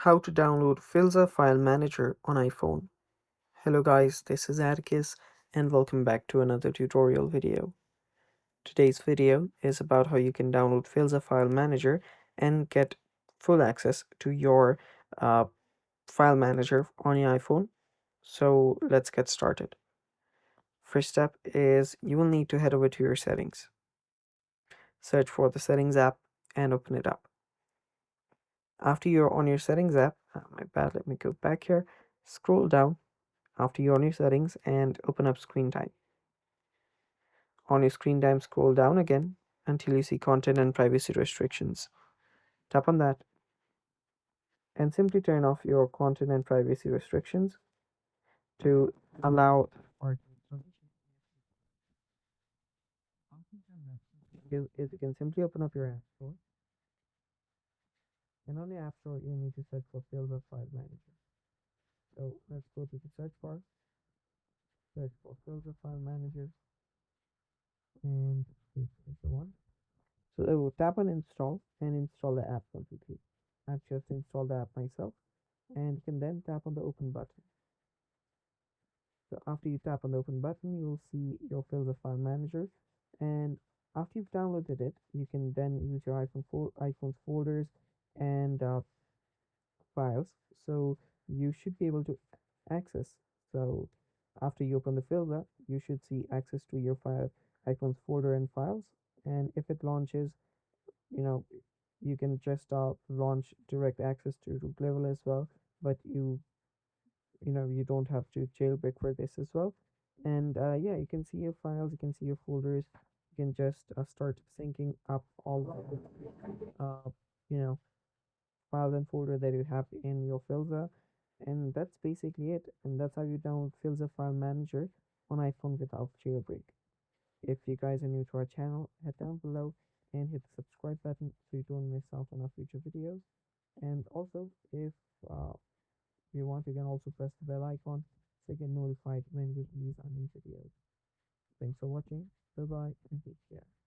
How to download Filza File Manager on iPhone. Hello guys, this is Atticus and welcome back to another tutorial video. Today's video is about how you can download Filza File Manager and get full access to your uh, file manager on your iPhone. So let's get started. First step is you will need to head over to your settings. Search for the settings app and open it up. After you're on your settings app, my bad, let me go back here, scroll down after you're on your settings and open up screen time. On your screen time, scroll down again until you see content and privacy restrictions. Tap on that and simply turn off your content and privacy restrictions to allow or is you can simply open up your app store, and on the app store you need to search for Filza File Manager. So let's go to the search bar, search for Filza File Manager, and this is the one. So tap on install and install the app completely. I've just installed the app myself, and you can then tap on the open button. So after you tap on the open button, you will see your Filza File Manager, and after you've downloaded it, you can then use your iPhone's folders and files. So you should be able to access. So after you open the Filza, you should see access to your iPhone's folder and files, and if it launches, you know you can just launch direct access to root level as well, but you don't have to jailbreak for this as well. And yeah, you can see your files, you can see your folders, you can just start syncing up all the you know files and folder that you have in your Filza. And that's basically it, and that's how you download Filza File Manager on iPhone without jailbreak. If you guys are new to our channel, head down below and hit the subscribe button so you don't miss out on our future videos. And also, if uh, you want, you can also press the bell icon so you get notified when we release our new videos. Thanks for watching. Bye bye and take care.